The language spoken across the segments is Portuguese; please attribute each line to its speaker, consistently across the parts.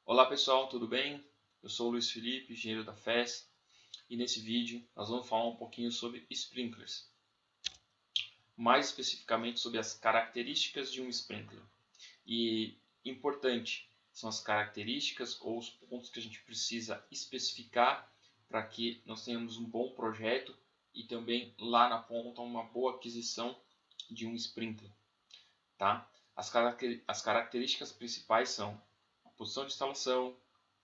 Speaker 1: Olá pessoal, tudo bem? Eu sou o Luiz Felipe, engenheiro da FES, e nesse vídeo nós vamos falar um pouquinho sobre sprinklers, mais especificamente sobre as características de um sprinkler. E importante são as características ou os pontos que a gente precisa especificar para que nós tenhamos um bom projeto e também lá na ponta uma boa aquisição de um sprinkler. Tá? As características principais são a posição de instalação,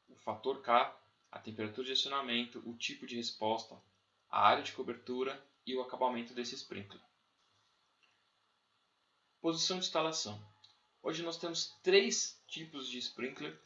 Speaker 1: o fator K, a temperatura de acionamento, o tipo de resposta, a área de cobertura e o acabamento desse sprinkler. Posição de instalação. Hoje nós temos três tipos de sprinkler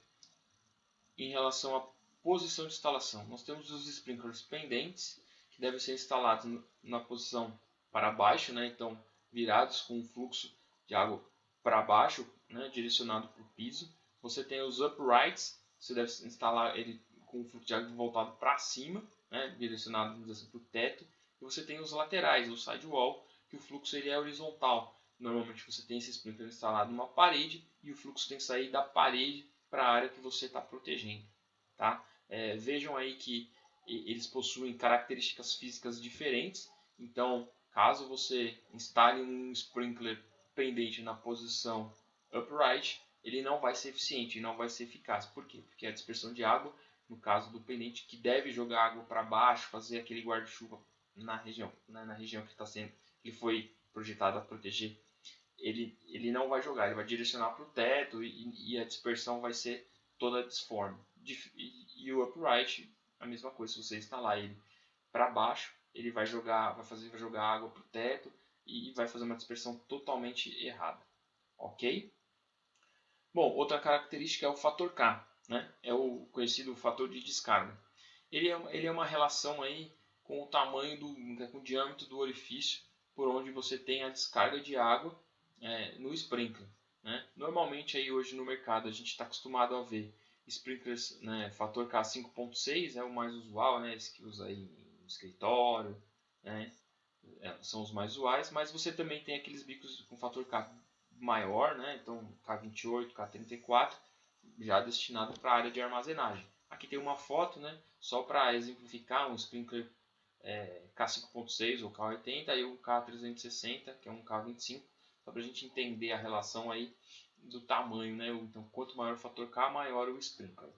Speaker 1: em relação à posição de instalação. Nós temos os sprinklers pendentes, que devem ser instalados na posição para baixo, né? Então virados com um fluxo de água para baixo, né? Direcionado para o piso. Você tem os uprights, você deve instalar ele com o fluxo de água voltado para cima, né? Direcionado assim, para o teto. E você tem os laterais, o sidewall, que o fluxo ele é horizontal. Normalmente você tem esse sprinkler instalado numa parede e o fluxo tem que sair da parede para a área que você está protegendo. Tá? Vejam aí que eles possuem características físicas diferentes. Então, caso você instale um sprinkler pendente na posição upright, ele não vai ser eficiente, não vai ser eficaz. Por quê? Porque a dispersão de água, no caso do pendente, que deve jogar água para baixo, fazer aquele guarda-chuva na região, né, na região que está sendo, que foi projetado a proteger, ele não vai jogar, ele vai direcionar para o teto e a dispersão vai ser toda disforme. E o upright, a mesma coisa, se você instalar ele para baixo, ele vai jogar água para o teto e vai fazer uma dispersão totalmente errada. Ok? Bom, outra característica é o fator K, né? É o conhecido fator de descarga. Ele é uma relação aí com o tamanho com o diâmetro do orifício por onde você tem a descarga de água no sprinkler. Né? Normalmente aí hoje no mercado a gente está acostumado a ver sprinklers, né, fator K 5.6 é o mais usual, né, esse que usa aí no escritório, né, são os mais usuais, mas você também tem aqueles bicos com fator K maior, né, então K28, K34, já destinado para a área de armazenagem. Aqui tem uma foto, né, só para exemplificar um sprinkler K5.6 ou K80 e o K360, que é um K25, só para a gente entender a relação aí do tamanho, né? Então, quanto maior o fator K, maior o sprinkler.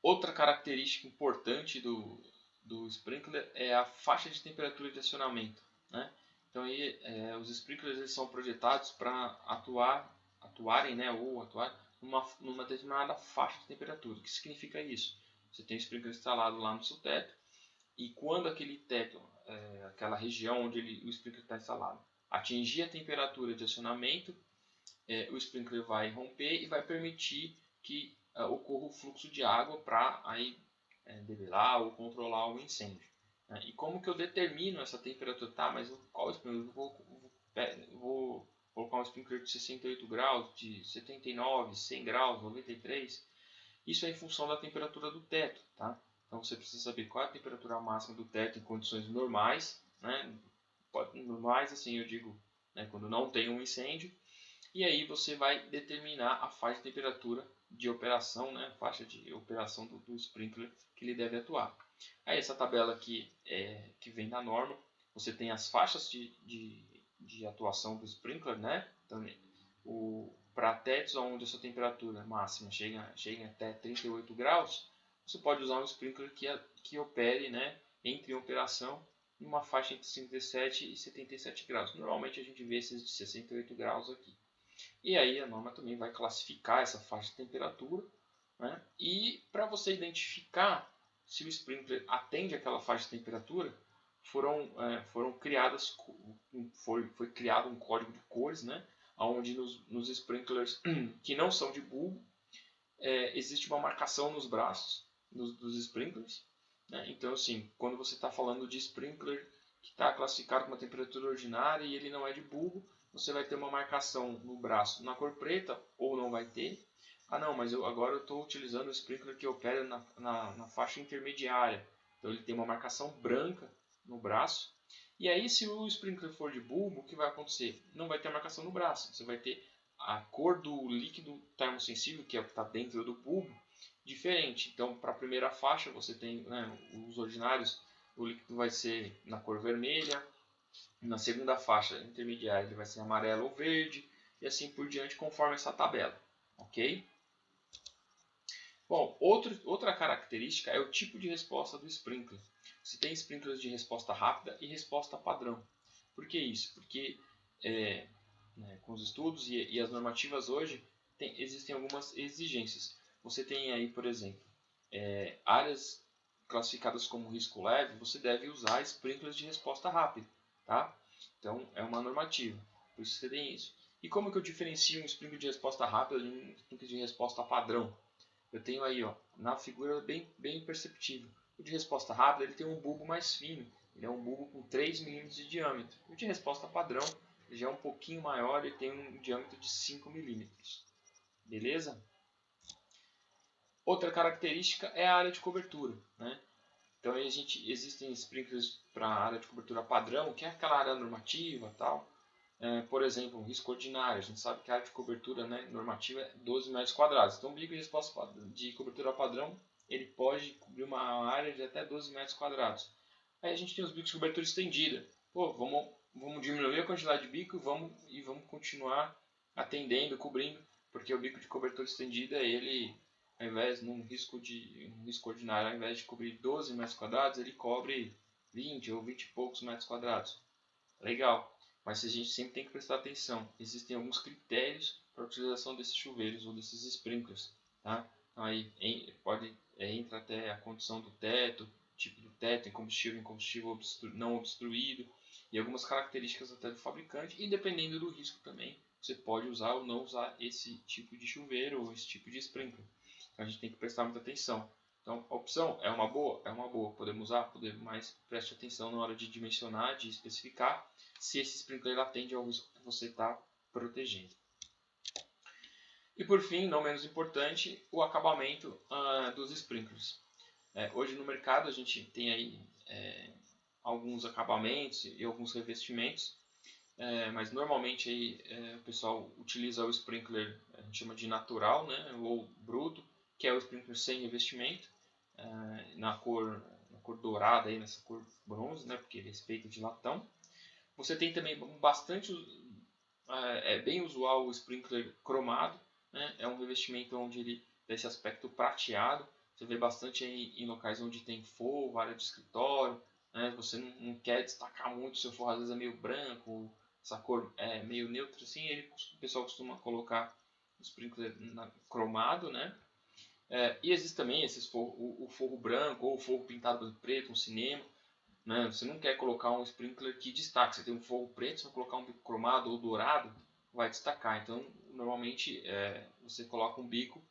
Speaker 1: Outra característica importante do sprinkler é a faixa de temperatura de acionamento, né? Então, aí, os sprinklers eles são projetados para atuarem, né, ou atuar numa determinada faixa de temperatura. O que significa isso? Você tem o sprinkler instalado lá no seu teto e quando aquele teto, aquela região onde o sprinkler está instalado, atingir a temperatura de acionamento, o sprinkler vai romper e vai permitir que ocorra o fluxo de água para aí debelar ou controlar o incêndio. Né? E como que eu determino essa temperatura? Tá, mas qual sprinkler? Vou colocar um sprinkler de 68 graus, de 79, 100 graus, 93. Isso é em função da temperatura do teto, tá? Então você precisa saber qual é a temperatura máxima do teto em condições normais, né? Normais, assim eu digo, né? Quando não tem um incêndio. E aí você vai determinar a faixa de temperatura de operação, né? Faixa de operação do sprinkler que ele deve atuar. Aí essa tabela aqui que vem da norma, você tem as faixas de atuação do sprinkler, né? Então, para tetos onde a sua temperatura máxima chega até 38 graus, você pode usar um sprinkler que opere, né, entre operação numa faixa entre 57 e 77 graus. Normalmente a gente vê esses de 68 graus aqui. E aí a norma também vai classificar essa faixa de temperatura, né? E para você identificar se o sprinkler atende aquela faixa de temperatura, foram criadas, foi criado um código de cores, né? Onde nos sprinklers que não são de bulbo, existe uma marcação nos braços dos sprinklers. Né? Então, assim, quando você está falando de sprinkler que está classificado com uma temperatura ordinária e ele não é de bulbo, você vai ter uma marcação no braço na cor preta ou não vai ter. Ah, não, mas agora eu estou utilizando o sprinkler que opera na faixa intermediária. Então ele tem uma marcação branca no braço. E aí, se o sprinkler for de bulbo, o que vai acontecer? Não vai ter marcação no braço, você vai ter a cor do líquido termossensível, que é o que está dentro do bulbo, diferente. Então, para a primeira faixa, você tem, né, os ordinários, o líquido vai ser na cor vermelha. Na segunda faixa intermediária, ele vai ser amarelo ou verde, e assim por diante, conforme essa tabela. Ok? Bom, outra característica é o tipo de resposta do sprinkler. Você tem sprinklers de resposta rápida e resposta padrão. Por que isso? Porque né, com os estudos e as normativas hoje, existem algumas exigências. Você tem aí, por exemplo, áreas classificadas como risco leve, você deve usar sprinklers de resposta rápida. Tá? Então, é uma normativa. Por isso você tem isso. E como que eu diferencio um sprinkler de resposta rápida de um sprinkler de resposta padrão? Eu tenho aí, ó, na figura bem perceptível. O de resposta rápida ele tem um bulbo mais fino. Ele é um bulbo com 3 mm de diâmetro. O de resposta padrão ele já é um pouquinho maior e tem um diâmetro de 5 mm. Beleza? Outra característica é a área de cobertura. Né? Então aí existem sprinklers para a área de cobertura padrão, que é aquela área normativa tal. Por exemplo, um risco ordinário. A gente sabe que a área de cobertura, né, normativa é 12 metros quadrados. Então o bico de resposta de cobertura padrão ele pode cobrir uma área de até 12 metros quadrados. Aí a gente tem os bicos de cobertura estendida. Pô, vamos diminuir a quantidade de bico e vamos continuar atendendo, cobrindo, porque o bico de cobertura estendida, ele, ao invés, num risco ordinário, ao invés de cobrir 12 metros quadrados, ele cobre 20 ou 20 e poucos metros quadrados. Legal, mas a gente sempre tem que prestar atenção. Existem alguns critérios para a utilização desses chuveiros ou desses sprinklers. Tá? Então, aí entra até a condição do teto, tipo do teto, em combustível não obstruído, e algumas características até do fabricante, e dependendo do risco também, você pode usar ou não usar esse tipo de chuveiro ou esse tipo de sprinkler. Então a gente tem que prestar muita atenção. Então a opção é uma boa? É uma boa. Podemos usar? Podemos, mas preste atenção na hora de dimensionar, de especificar se esse sprinkler atende ao risco que você está protegendo. E por fim, não menos importante, o acabamento dos sprinklers. Hoje no mercado a gente tem aí alguns acabamentos e alguns revestimentos, mas normalmente aí, o pessoal utiliza o sprinkler, a gente chama de natural, né, ou bruto, que é o sprinkler sem revestimento, na cor dourada, aí, nessa cor bronze, né, porque ele é feito de latão. Você tem também bastante, é bem usual o sprinkler cromado, né, é um revestimento onde ele tem esse aspecto prateado. Você vê bastante em locais onde tem forro, área de escritório, né, você não quer destacar muito, o seu forro às vezes é meio branco, essa cor é meio neutra assim, o pessoal costuma colocar o sprinkler cromado, né? E existe também o forro branco ou o forro pintado de preto, um cinema. Né? Você não quer colocar um sprinkler que destaque. Você tem um forro preto, se você colocar um bico cromado ou dourado, vai destacar. Então, normalmente, você coloca um bico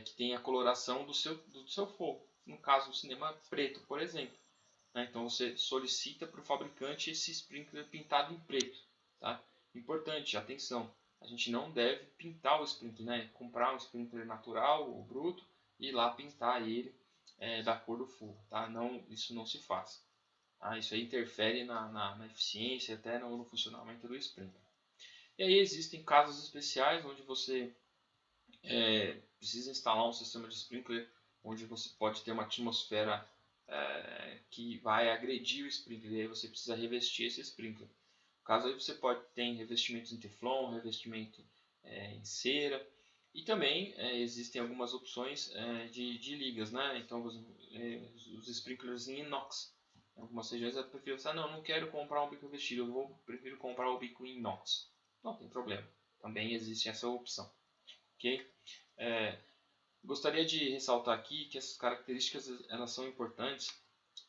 Speaker 1: que tem a coloração do seu forro. No caso, o cinema preto, por exemplo. Né? Então, você solicita para o fabricante esse sprinkler pintado em preto. Tá? Importante, atenção. A gente não deve pintar o sprinkler, né? Comprar um sprinkler natural ou bruto e ir lá pintar ele da cor do forro. Tá? Não, isso não se faz. Isso aí interfere na eficiência e até no funcionamento do sprinkler. E aí existem casos especiais onde você precisa instalar um sistema de sprinkler onde você pode ter uma atmosfera que vai agredir o sprinkler, e aí você precisa revestir esse sprinkler. No caso aí você pode ter revestimentos em teflon, revestimento em cera, e também existem algumas opções de ligas, né? Então os sprinklers em inox. Em algumas regiões eu prefiro pensar, não quero comprar um bico revestido, prefiro comprar o bico em inox. Não tem problema, também existe essa opção. Ok? Gostaria de ressaltar aqui que essas características elas são importantes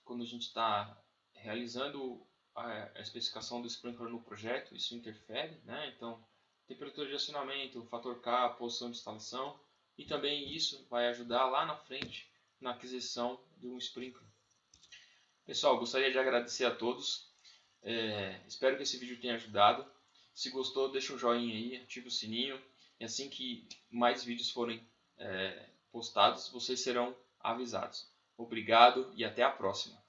Speaker 1: quando a gente está realizando a especificação do sprinkler no projeto. Isso interfere, né? Então, temperatura de acionamento, fator K, posição de instalação, e também isso vai ajudar lá na frente na aquisição de um sprinkler. Pessoal, gostaria de agradecer a todos. Espero que esse vídeo tenha ajudado. Se gostou, deixa um joinha aí, ativa o sininho. E assim que mais vídeos forem postados, vocês serão avisados. Obrigado e até a próxima.